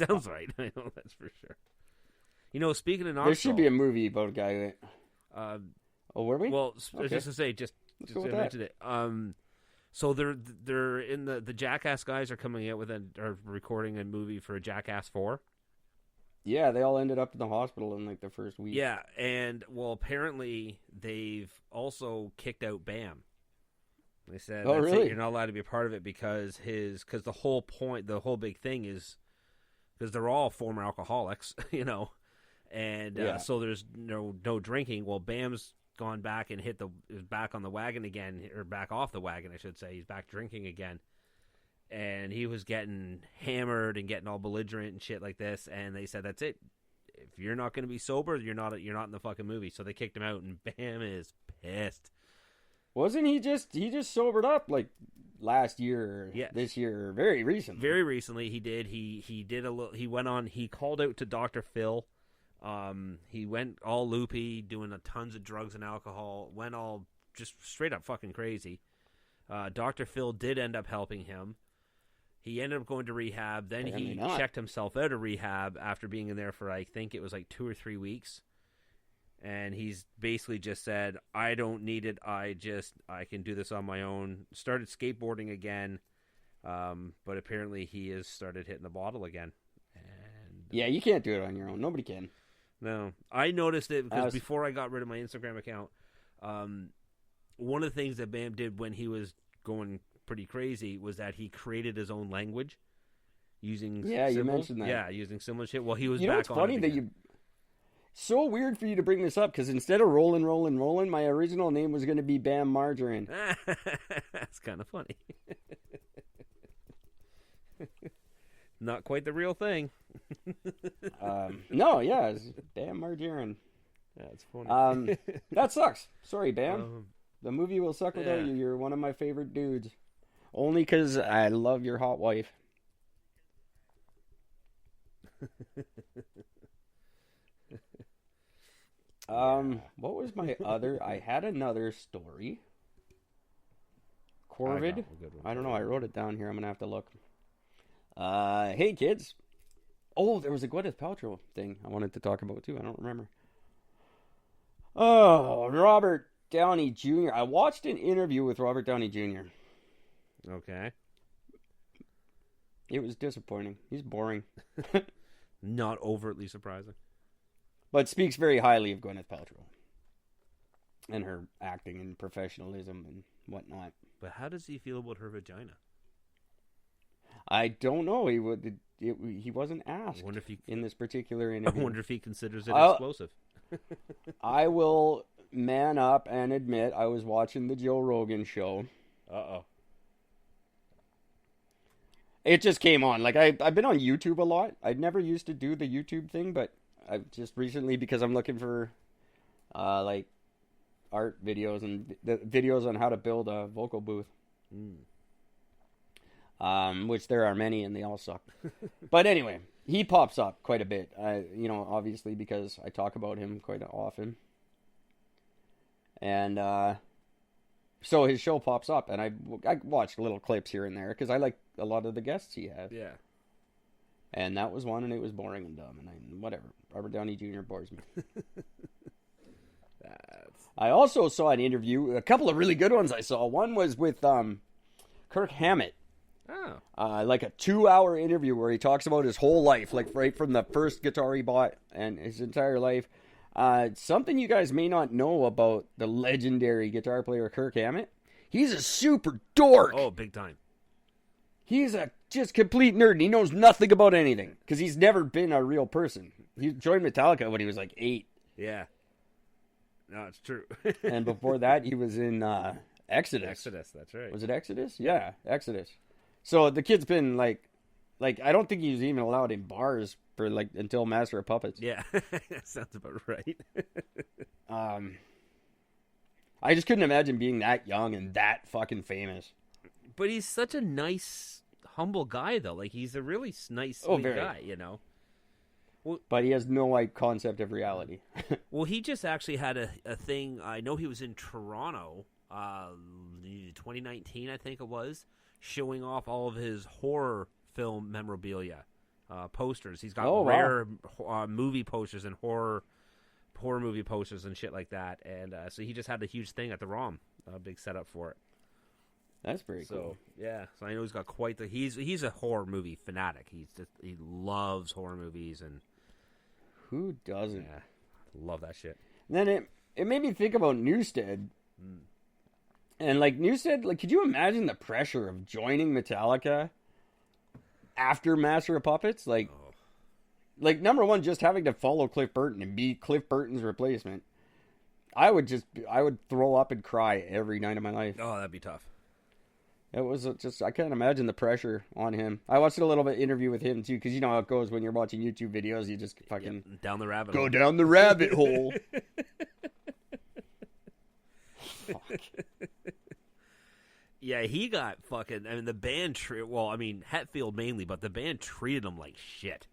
Sounds right. I know that's for sure. You know, speaking of Knoxville, There should be a movie about a guy. Oh, were we? Well, Okay. just to say, just go with I mentioned it. So they're in the Jackass guys are coming out with are recording a movie for Jackass 4. Yeah, they all ended up in the hospital in like the first week. Yeah, and well, apparently they've also kicked out Bam. They said, "Oh, really? You're not allowed to be a part of it because the whole point, the whole big thing is because they're all former alcoholics, you know, and so there's no drinking. Well, Bam's gone back and is back on the wagon again, or back off the wagon, I should say. He's back drinking again. And he was getting hammered and getting all belligerent and shit like this. And they said, that's it. If you're not going to be sober, you're not in the fucking movie. So they kicked him out, and Bam is pissed. Wasn't he just sobered up like last year? Yeah. This year, very recently. Very recently, he did. He did a little. He went on. He called out to Dr. Phil. He went all loopy, doing tons of drugs and alcohol. Went all just straight up fucking crazy. Dr. Phil did end up helping him. He ended up going to rehab. Then he checked himself out of rehab after being in there for, I think it was like 2 or 3 weeks. And he's basically just said, I don't need it. I can do this on my own. Started skateboarding again. But apparently he has started hitting the bottle again. And yeah, you can't do it on your own. Nobody can. No. I noticed it because before I got rid of my Instagram account, one of the things that Bam did when he was going pretty crazy was that he created his own language using symbols. You mentioned that. Yeah, using similar shit. Well, he was back on. You know, it's funny that you. So weird for you to bring this up because instead of rolling, my original name was going to be Bam Margarine. That's kind of funny. Not quite the real thing. No, yeah, it's Bam Margarine. That's funny. That sucks. Sorry, Bam. The movie will suck without you. You're one of my favorite dudes. Only because I love your hot wife. What was my other? I had another story. Corvid? I don't know. I wrote it down here. I'm going to have to look. Hey, kids. Oh, there was a Gwyneth Paltrow thing I wanted to talk about, too. I don't remember. Oh, Robert Downey Jr. I watched an interview with Robert Downey Jr. Okay. It was disappointing. He's boring. Not overtly surprising. But speaks very highly of Gwyneth Paltrow. And her acting and professionalism and whatnot. But how does he feel about her vagina? I don't know. He wasn't asked in this particular interview. I wonder if he considers it explosive. I will man up and admit I was watching the Joe Rogan show. Uh-oh. It just came on. Like, I've been on YouTube a lot. I'd never used to do the YouTube thing, but I've just recently, because I'm looking for, like, art videos and the videos on how to build a vocal booth. Which there are many and they all suck. But anyway, he pops up quite a bit. Obviously because I talk about him quite often. And so his show pops up, and I watched little clips here and there because I like a lot of the guests he has. Yeah. And that was one, and it was boring and dumb, and whatever. Robert Downey Jr. bores me. I also saw an interview, a couple of really good ones I saw. One was with Kirk Hammett. Oh. Like a 2-hour interview where he talks about his whole life, like right from the first guitar he bought and his entire life. Something you guys may not know about the legendary guitar player Kirk Hammett. He's a super dork. Oh, big time. He's a just complete nerd, and he knows nothing about anything because he's never been a real person. He joined Metallica when he was like 8. Yeah. No, it's true. And before that, he was in Exodus. Exodus, that's right. Was it Exodus? Yeah, Exodus. So the kid's been like I don't think he was even allowed in bars for until Master of Puppets. Yeah, that sounds about right. I just couldn't imagine being that young and that fucking famous. But he's such a nice, humble guy, though. Like, he's a really nice, sweet guy, you know? Well, but he has no concept of reality. Well, he just actually had a thing. I know he was in Toronto, 2019, I think it was, showing off all of his horror film memorabilia. posters. He's got Oh, rare movie posters and horror movie posters and shit like that. And so he just had a huge thing at the ROM, a big setup for it. That's pretty cool. Yeah, so I know he's got quite the. He's a horror movie fanatic. He loves horror movies, and who doesn't? Yeah, love that shit. And then it made me think about Newsted. And like Newsted, like, could you imagine the pressure of joining Metallica after Master of Puppets? Like, number one, just having to follow Cliff Burton and be Cliff Burton's replacement. I would throw up and cry every night of my life. Oh, that'd be tough. It was just, I can't imagine the pressure on him. I watched a little bit interview with him too, because you know how it goes when you're watching YouTube videos. You just fucking down the rabbit go hole. down the rabbit hole. Fuck. Yeah, he got fucking. I mean, the band. Hetfield mainly, but the band treated him like shit.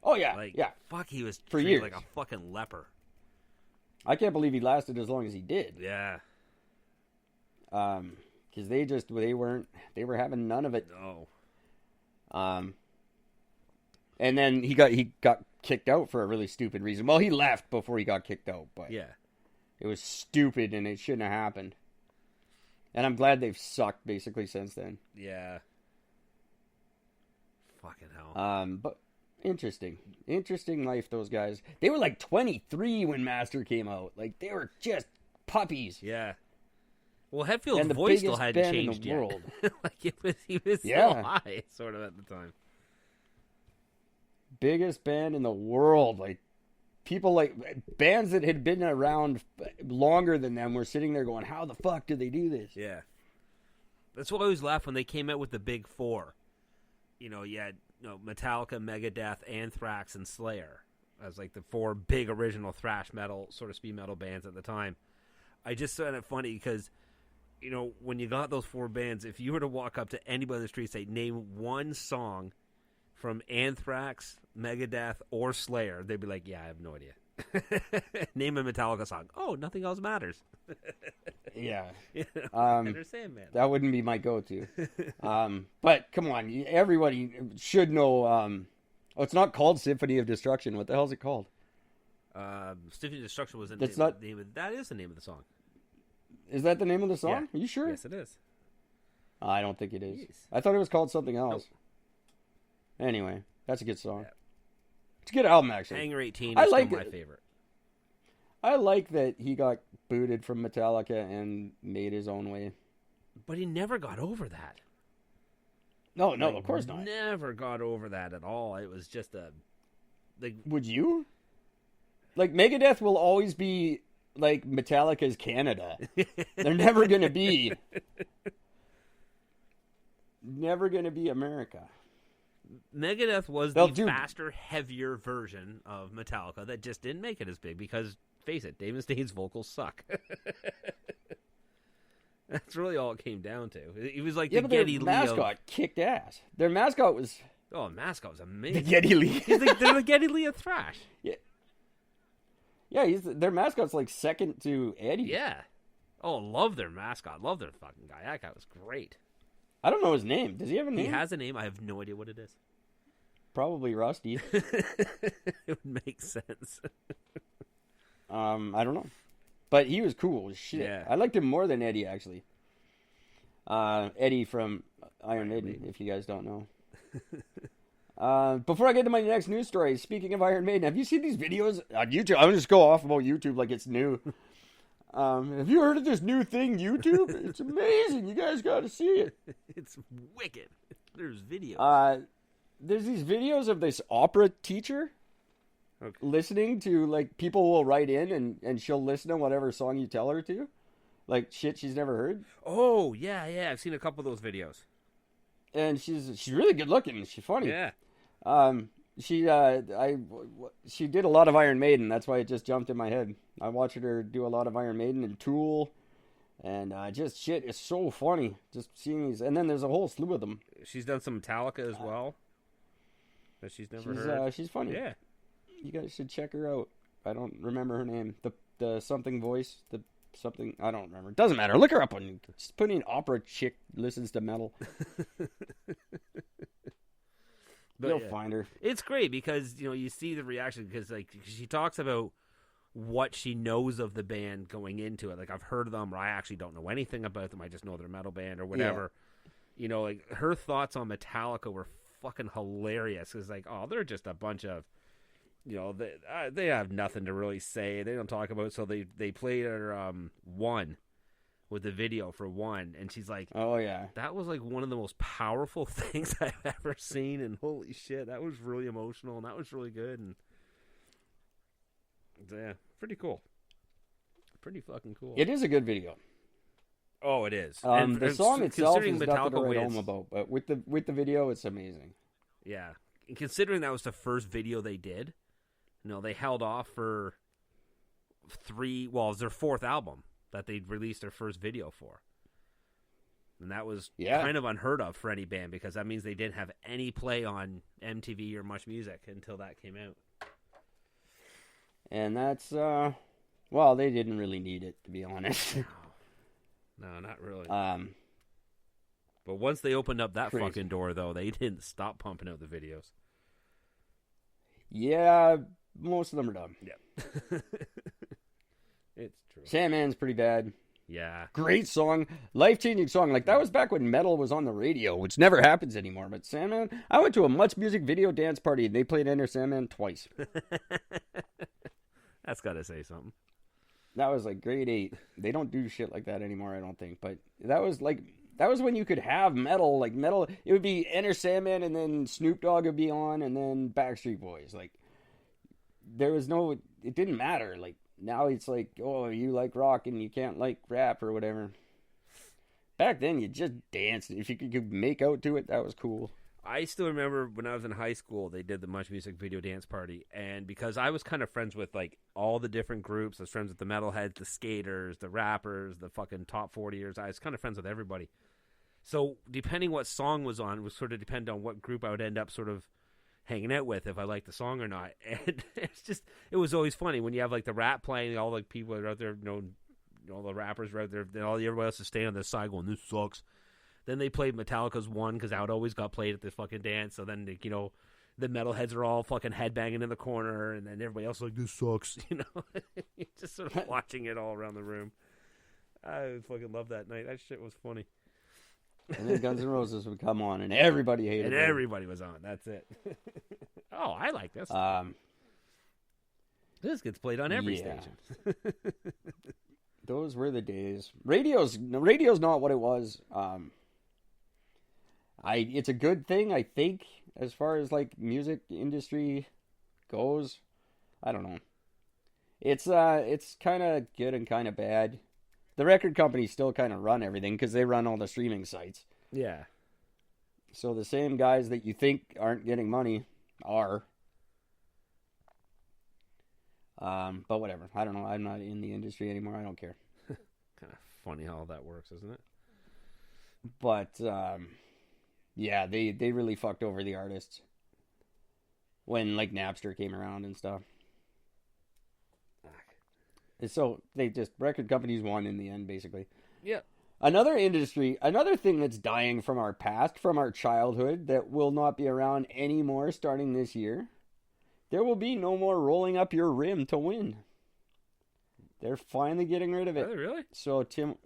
Oh yeah, like, yeah. Fuck, he was for treated years like a fucking leper. I can't believe he lasted as long as he did. Yeah. Because they were having none of it. No. And then he got kicked out for a really stupid reason. Well, he left before he got kicked out, but yeah, it was stupid and it shouldn't have happened. And I'm glad they've sucked basically since then. Yeah. Fucking hell. But interesting life, those guys. They were like 23 when Master came out. Like, they were just puppies. Yeah. Well, Hetfield's voice still hadn't changed yet. World. Like, he was still high, sort of, at the time. Biggest band in the world. Like, people, like, bands that had been around longer than them were sitting there going, how the fuck did they do this? Yeah. That's what I always laugh when they came out with the big four. You know, you had Metallica, Megadeth, Anthrax, and Slayer as like the four big original thrash metal, sort of speed metal bands at the time. I just found it funny because, when you got those four bands, if you were to walk up to anybody in the street and say, name one song from Anthrax, Megadeth, or Slayer, they'd be like, yeah, I have no idea. Name a Metallica song. Oh, nothing else matters. Yeah. Understand, man. That wouldn't be my go-to. But come on, everybody should know. It's not called Symphony of Destruction. What the hell is it called? Symphony of Destruction was the That's name. not... That is the name of the song. Is that the name of the song? Yeah. Are you sure? Yes, it is. I don't think it is. Jeez. I thought it was called something else. Nope. Anyway, that's a good song. Yeah. It's a good album, actually. Hangar 18 is still my favorite. I like that he got booted from Metallica and made his own way. But he never got over that. No, of course not. Never got over that at all. It was just a... Would you? Like, Megadeth will always be, like, Metallica's Canada. They're never going to be... Never going to be America. Megadeth was faster, heavier version of Metallica that just didn't make it as big because, face it, Dave Mustaine's vocals suck. That's really all it came down to. He was like the Geddy Lee. Their mascot kicked ass. Their mascot was... Oh, mascot was amazing. The Geddy Lee. They're the Geddy Lee of thrash. Yeah. Yeah, their mascot's like second to Eddie. Yeah. Oh, love their mascot. Love their fucking guy. That guy was great. I don't know his name. Does he have a name? He has a name. I have no idea what it is. Probably Rusty. It would make sense. I don't know. But he was cool as shit. Yeah. I liked him more than Eddie, actually. Eddie from Iron Maiden, if you guys don't know. Before I get to my next news story, speaking of Iron Maiden, have you seen these videos on YouTube? I'm just go off about YouTube like it's new. Have you heard of this new thing, YouTube? It's amazing. You guys got to see it. It's wicked. There's videos. There's these videos of this opera teacher listening to, like, people will write in and she'll listen to whatever song you tell her to. Like, shit she's never heard. Oh, yeah. I've seen a couple of those videos. And she's really good looking. She's funny. Yeah. She did a lot of Iron Maiden. That's why it just jumped in my head. I watched her do a lot of Iron Maiden and Tool, and just shit. It's so funny just seeing these. And then there's a whole slew of them. She's done some Metallica as well. That she's never heard. She's funny. Yeah, you guys should check her out. I don't remember her name. The something voice. The something I don't remember. Doesn't matter. Look her up on. Just put in opera chick listens to metal. You'll find her. It's great because, you know, you see the reaction because, like, she talks about what she knows of the band going into it. Like, I've heard of them, or I actually don't know anything about them. I just know they're a metal band or whatever. Yeah. You know, like, her thoughts on Metallica were fucking hilarious. It's like, oh, they're just a bunch of, you know, they have nothing to really say. They don't talk about it. So they played her One with the video for One, and she's like, oh yeah, that was like one of the most powerful things I've ever seen, and holy shit, that was really emotional, and that was really good, and yeah, pretty cool. Pretty fucking cool. It is a good video. Oh, it is. And the song itself is Metallica nothing to write home about, but with the video, it's amazing. Yeah, and considering that was the first video they did, you know, they held off for it was their fourth album that they released their first video for. And that was kind of unheard of for any band because that means they didn't have any play on MTV or Much Music until that came out. And that's, well, they didn't really need it, to be honest. No, not really. But once they opened up that fucking door, though, they didn't stop pumping out the videos. Yeah, most of them are done. Yeah. It's true. Sandman's pretty bad. Yeah. Great song. Life-changing song. Like, that was back when metal was on the radio, which never happens anymore. But Sandman, I went to a Much Music video dance party, and they played Enter Sandman twice. That's got to say something. That was like grade 8. They don't do shit like that anymore, I don't think. But that was when you could have metal. Like, metal, it would be Enter Sandman, and then Snoop Dogg would be on, and then Backstreet Boys. Like, there was no, it didn't matter. Like, now it's like, oh, you like rock and you can't like rap or whatever. Back then, you just danced. If you could make out to it, that was cool. I still remember when I was in high school, they did the Much Music video dance party. And because I was kind of friends with, like, all the different groups, I was friends with the metalheads, the skaters, the rappers, the fucking top 40ers. I was kind of friends with everybody. So depending what song was on would sort of depend on what group I would end up sort of hanging out with, if I liked the song or not. And it was always funny when you have, like, the rap playing, all the people are out there, you know, all the rappers are out there, then everybody else is staying on the side going, this sucks. Then they played Metallica's One, because that would always got played at this fucking dance. So then, you know, the metalheads are all fucking headbanging in the corner, and then everybody else is like, this sucks, you know? Just sort of watching it all around the room. I fucking loved that night. That shit was funny. And then Guns N' Roses would come on, and everybody hated it. And everybody was on. That's it. Oh, I like this. This gets played on every station. Those were the days. Radio's not what it was. It's a good thing, I think, as far as like music industry goes. I don't know. It's kind of good and kind of bad. The record companies still kind of run everything because they run all the streaming sites. Yeah. So the same guys that you think aren't getting money are. But whatever. I don't know. I'm not in the industry anymore. I don't care. Kind of funny how that works, isn't it? But yeah, they really fucked over the artists when like Napster came around and stuff. So record companies won in the end, basically. Yeah. Another thing that's dying from our past, from our childhood, that will not be around anymore starting this year. There will be no more rolling up your rim to win. They're finally getting rid of it. Are they really? So Tim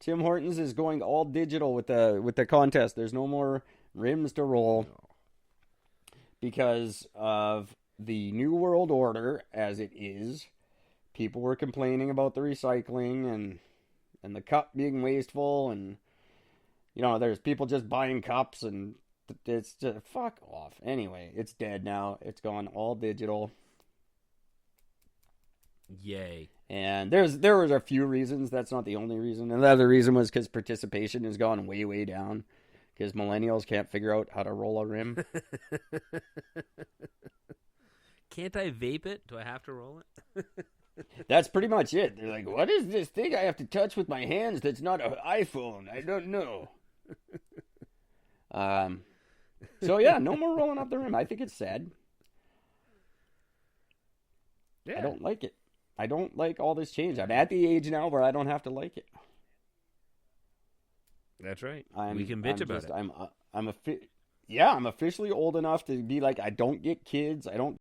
Hortons is going all digital with the contest. There's no more rims to roll because of the New World Order as it is. People were complaining about the recycling and the cup being wasteful, and you know, there's people just buying cups, and it's just fuck off. Anyway, it's dead now. It's gone all digital. Yay. And there was a few reasons. That's not the only reason. Another reason was because participation has gone way, way down. Because millennials can't figure out how to roll a rim. Can't I vape it? Do I have to roll it? That's pretty much it. They're like, what is this thing I have to touch with my hands that's not an iPhone? I don't know. So yeah, no more rolling up the rim. I think it's sad. Yeah. I don't like it. I don't like all this change. I'm at the age now where I don't have to like it. That's right. We can bitch about it. yeah, I'm officially old enough to be like, I don't get kids. I don't